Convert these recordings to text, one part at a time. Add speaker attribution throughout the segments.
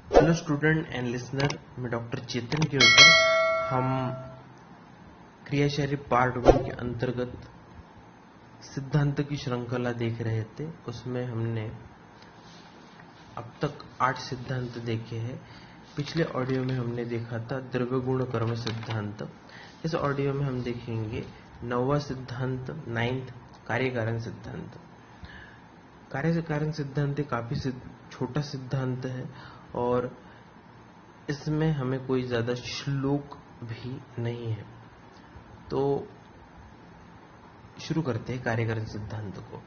Speaker 1: Hello student and listener, मैं doctor चेतन केवकर। हम क्रियाशारी part 1 के अंतर्गत सिद्धांत की श्रृंखला देख रहे थे। उसमें हमने अब तक 8 सिद्धांत देखे हैं। पिछले ऑडियो में हमने देखा था द्रव्यगुण कर्म सिद्धांत। इस ऑडियो में हम देखेंगे 9वां सिद्धांत, 9th कार्यकारण सिद्धांत। कार्यकारण सिद्धांत काफी छोटा सिद्धांत है और इसमें हमें कोई ज्यादा श्लोक भी नहीं है। तो शुरू करते हैं कार्यकारण सिद्धांत को।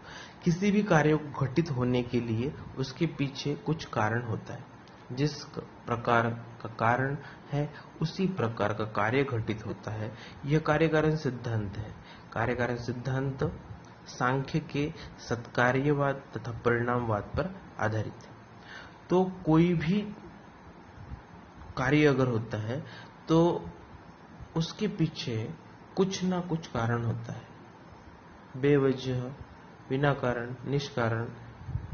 Speaker 1: किसी भी कार्य को घटित होने के लिए उसके पीछे कुछ कारण होता है। जिस प्रकार का कारण है उसी प्रकार का कार्य घटित होता है। यह कार्यकारण सिद्धांत है। कार्यकारण सिद्धांत सांख्य के सत्कार्यवाद तथा परिणामवाद पर आधारित है। तो कोई भी कार्य अगर होता है तो उसके पीछे कुछ ना कुछ कारण होता है। बेवजह, बिना कारण, निष्कारण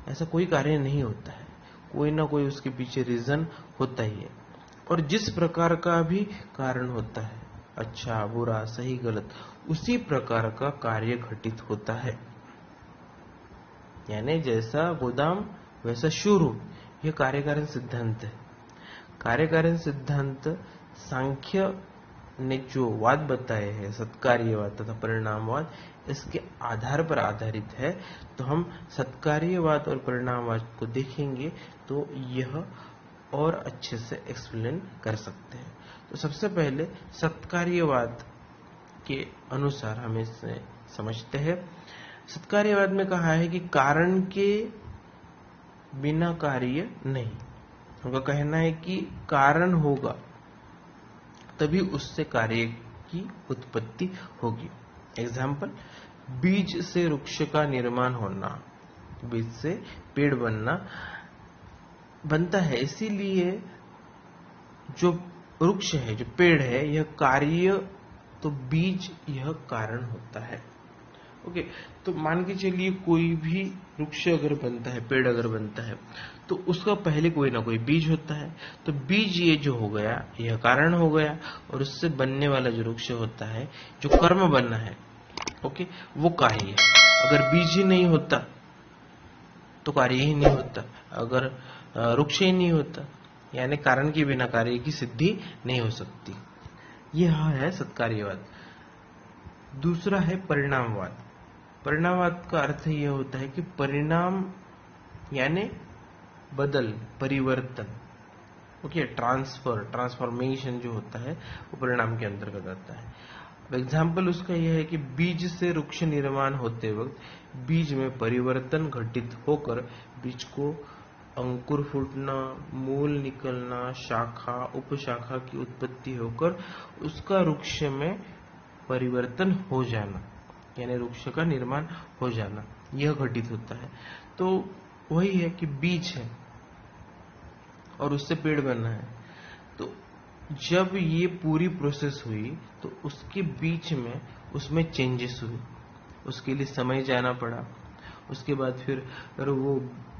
Speaker 1: ऐसा कोई कार्य नहीं होता है। कोई ना कोई उसके पीछे रीजन होता ही है। और जिस प्रकार का भी कारण होता है, अच्छा बुरा सही गलत, उसी प्रकार का कार्य घटित होता है। यानी जैसा गोदाम वैसा शुरू, यह कार्यकारण सिद्धांत है। कार्यकारण सिद्धांत सांख्य ने जो वाद बताए हैं, सत्कार्यवाद तथा परिणामवाद, इसके आधार पर आधारित है। तो हम सत्कार्यवाद और परिणामवाद को देखेंगे तो यह और अच्छे से एक्सप्लेन कर सकते हैं। तो सबसे पहले सत्कार्यवाद के अनुसार हम इसे समझते हैं। सत्कार्यवाद में कहा है कि कारण के बिना कार्य नहीं। उनका कहना है कि कारण होगा तभी उससे कार्य की उत्पत्ति होगी। एग्जाम्पल, बीज से वृक्ष का निर्माण होना, बीज से पेड़ बनता है। इसीलिए जो वृक्ष है, जो पेड़ है, यह कार्य, तो बीज यह कारण होता है। ओके, तो मान के चलिए कोई भी वृक्ष अगर बनता है, पेड़ अगर बनता है, तो उसका पहले कोई ना कोई बीज होता है। तो बीज ये जो हो गया, यह कारण हो गया। और उससे बनने वाला जो वृक्ष होता है, जो कर्म बनना है, ओके, वो कार्य है। अगर बीज ही नहीं होता तो कार्य ही नहीं होता। अगर वृक्ष ही नहीं होता, यानी कारण के बिना कार्य की सिद्धि नहीं हो सकती। यह है सत्कार्यवाद। दूसरा है परिणामवाद। परिणामवाद का अर्थ यह होता है कि परिणाम यानी बदल, परिवर्तन, ओके, ट्रांसफॉर्मेशन जो होता है वो परिणाम के अंतर्गत आता है। एग्जाम्पल उसका यह है कि बीज से वृक्ष निर्माण होते वक्त बीज में परिवर्तन घटित होकर बीज को अंकुर फूटना, मूल निकलना, शाखा, उपशाखा की उत्पत्ति होकर उसका वृक्ष में परिवर्तन हो जाना, यानी वृक्ष का निर्माण हो जाना, यह घटित होता है। तो वही है कि बीज है और उससे पेड़ बनना है। तो जब ये पूरी प्रोसेस हुई तो उसके बीच में उसमें चेंजेस हुए। उसके लिए समय जाना पड़ा। उसके बाद फिर वो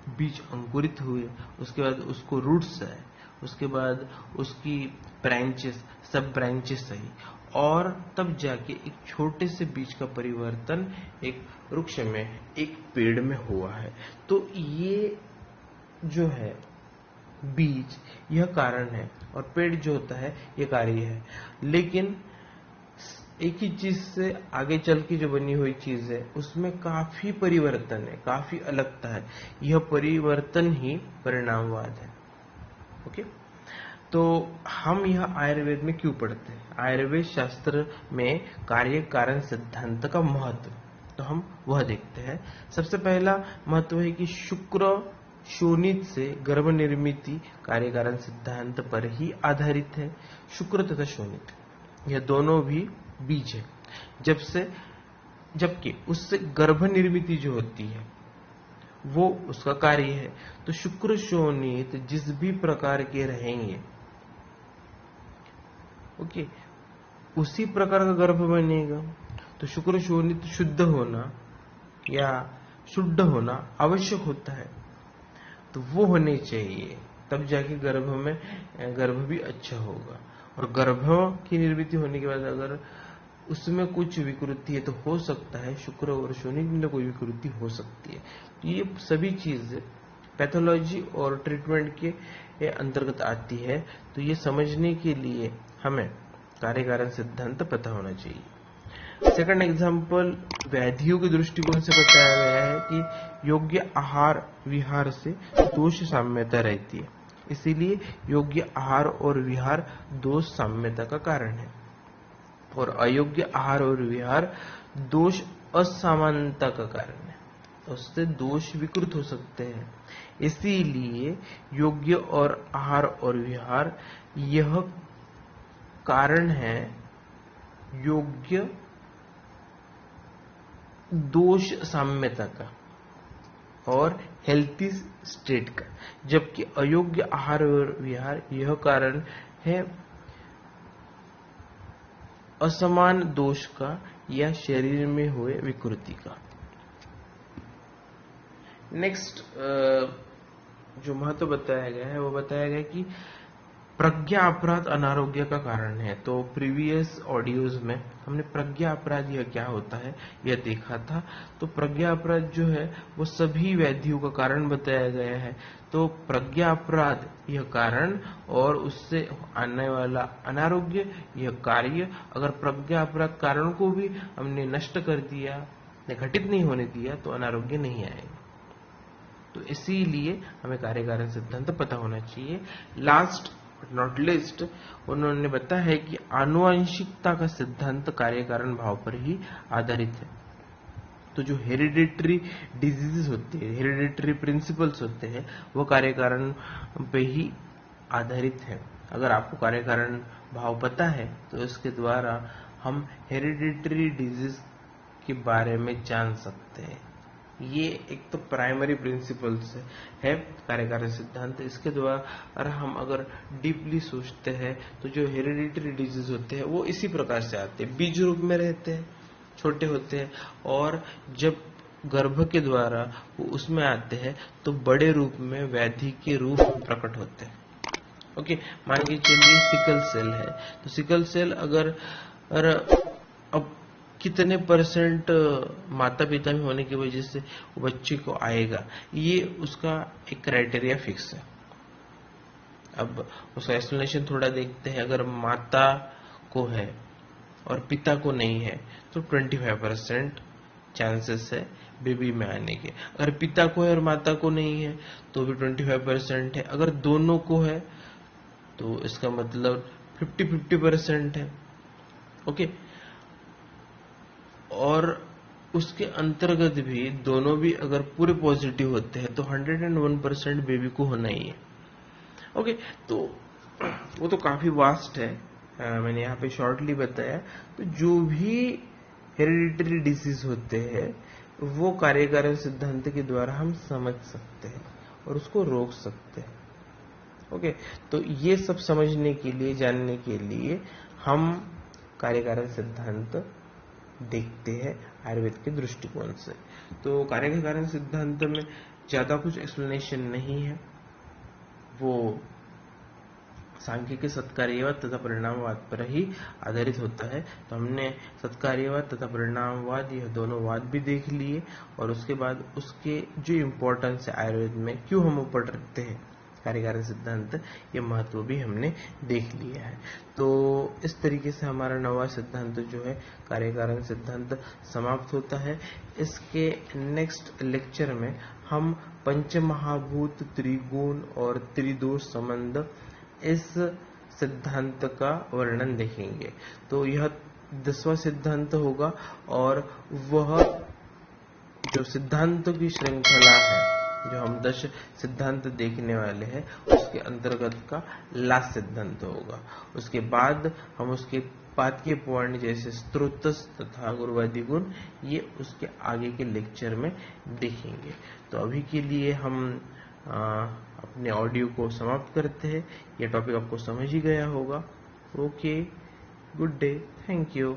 Speaker 1: बीज अंकुरित हुए। उसके बाद उसको रूट्स आए। उसके बाद उसकी ब्रांचेस, सब ब्रांचेस आई, और तब जाके एक छोटे से बीज का परिवर्तन एक वृक्ष में, एक पेड़ में हुआ है। तो ये जो है बीज, यह कारण है, और पेड़ जो होता है यह कार्य है। लेकिन एक ही चीज से आगे चल के जो बनी हुई चीज है उसमें काफी परिवर्तन है, काफी अलगता है। यह परिवर्तन ही परिणामवाद है। ओके, तो हम यह आयुर्वेद में क्यों पढ़ते हैं? आयुर्वेद शास्त्र में कार्य कारण सिद्धांत का महत्व, तो हम वह देखते हैं। सबसे पहला महत्व है कि शुक्र शोणित से गर्भ निर्मित कार्य कारण सिद्धांत पर ही आधारित है। शुक्र तथा शोणित, यह दोनों भी बीज है। जबकि उससे गर्भ निर्मित जो होती है वो उसका कार्य है। तो शुक्र शोणित जिस भी प्रकार के रहेंगे, ओके, उसी प्रकार का गर्भ बनेगा। तो शुक्र शोणित शुद्ध होना या शुद्ध होना आवश्यक होता है। तो वो होने चाहिए। तब जाके गर्भ भी अच्छा होगा। और गर्भ की निर्मित होने के बाद अगर उसमें कुछ विकृति है तो हो सकता है शुक्र और शनि में कोई विकृति हो सकती है। तो ये सभी चीजें पैथोलॉजी और ट्रीटमेंट के अंतर्गत आती है। तो ये समझने के लिए हमें कार्यकारण सिद्धांत पता होना चाहिए। सेकंड एग्जाम्पल व्याधियों के दृष्टिकोण से बताया गया है कि योग्य आहार विहार से दोष साम्यता रहती है, इसीलिए योग्य आहार और विहार दोष साम्यता का कारण है, और अयोग्य आहार और विहार दोष असामान्यता का कारण है, उससे दोष विकृत हो सकते हैं। इसीलिए योग्य और आहार और विहार यह कारण है योग्य दोष साम्यता का और हेल्थी स्टेट का, जबकि अयोग्य आहार और विहार यह कारण है असमान दोष का या शरीर में हुए विकृति का। नेक्स्ट जो महत्व बताया गया है वो बताया गया कि प्रज्ञा अपराध अनारोग्य का कारण है। तो प्रीवियस ऑडियोज में हमने प्रज्ञा अपराध यह क्या होता है यह देखा था। तो प्रज्ञा अपराध जो है वो सभी व्याधियों का कारण बताया गया है। तो प्रज्ञा अपराध यह कारण और उससे आने वाला अनारोग्य यह कार्य। अगर प्रज्ञा अपराध कारण को भी हमने नष्ट कर दिया या घटित नहीं होने दिया तो अनारोग्य नहीं आएगा। तो इसीलिए हमें कार्यकारण सिद्धांत पता होना चाहिए। लास्ट नॉट लिस्ट उन्होंने बताया है कि आनुवंशिकता का सिद्धांत कार्यकारण भाव पर ही आधारित है। तो जो हेरिडिटरी डिजीजेस होते हैं, हेरिडिटरी प्रिंसिपल्स होते हैं, वो कार्यकारण पे ही आधारित है। अगर आपको कार्यकारण भाव पता है तो इसके द्वारा हम हेरिडिटरी डिजीज के बारे में जान सकते हैं। ये एक तो प्राइमरी प्रिंसिपल्स है कार्यकारण सिद्धांत। इसके द्वारा हम अगर डीपली सोचते हैं तो जो हेरिडिटरी डिजीज होते हैं वो इसी प्रकार से आते हैं, बीज रूप में रहते हैं, छोटे होते हैं, और जब गर्भ के द्वारा वो उसमें आते हैं तो बड़े रूप में व्याधि के रूप प्रकट होते हैं। ओके, मान के चलिए सिकल सेल है। तो सिकल सेल अगर अब कितने परसेंट माता पिता में होने की वजह से बच्चे को आएगा, ये उसका एक क्राइटेरिया फिक्स है। अब उसका एक्सप्लेनेशन थोड़ा देखते हैं। अगर माता को है और पिता को नहीं है तो 25% चांसेस है बेबी में आने के। अगर पिता को है और माता को नहीं है तो भी 25% है। अगर दोनों को है तो इसका मतलब 50-50% है। ओके, और उसके अंतर्गत भी दोनों भी अगर पूरे पॉजिटिव होते हैं तो 101% बेबी को होना ही है। ओके, तो वो तो काफी वास्ट है, मैंने यहाँ पे शॉर्टली बताया। तो जो भी हेरिडिटरी डिसीज होते हैं वो कार्यकारण सिद्धांत के द्वारा हम समझ सकते हैं और उसको रोक सकते हैं। ओके, तो ये सब समझने के लिए, जानने के लिए हम कार्यकारण सिद्धांत देखते हैं आयुर्वेद के दृष्टिकोण से। तो कार्यकारण सिद्धांत में ज्यादा कुछ एक्सप्लेनेशन नहीं है, वो सांख्यिकी सत्कार्यवाद तथा परिणामवाद पर ही आधारित होता है। तो हमने सत्कार्यवाद तथा परिणामवाद यह दोनों वाद भी देख लिए, और उसके बाद उसके जो इम्पोर्टेंस है आयुर्वेद में, क्यों हम ऊपर रखते हैं कार्यकारण सिद्धांत, ये महत्व भी हमने देख लिया है। तो इस तरीके से हमारा 9वां सिद्धांत जो है कार्यकारण सिद्धांत समाप्त होता है। इसके नेक्स्ट लेक्चर में हम पंचमहाभूत, त्रिगुण और त्रिदोष संबंध इस सिद्धांत का वर्णन देखेंगे। तो यह 10वां सिद्धांत होगा, और वह जो सिद्धांतों की श्रृंखला है जो हम 10 सिद्धांत देखने वाले हैं उसके अंतर्गत का लास्ट सिद्धांत होगा। उसके बाद हम उसके बाद के पॉइंट जैसे स्त्रोतस तथा गुरुवादी गुण, ये उसके आगे के लेक्चर में देखेंगे। तो अभी के लिए हम अपने ऑडियो को समाप्त करते हैं। यह टॉपिक आपको समझ ही गया होगा। Okay, good day, thank you.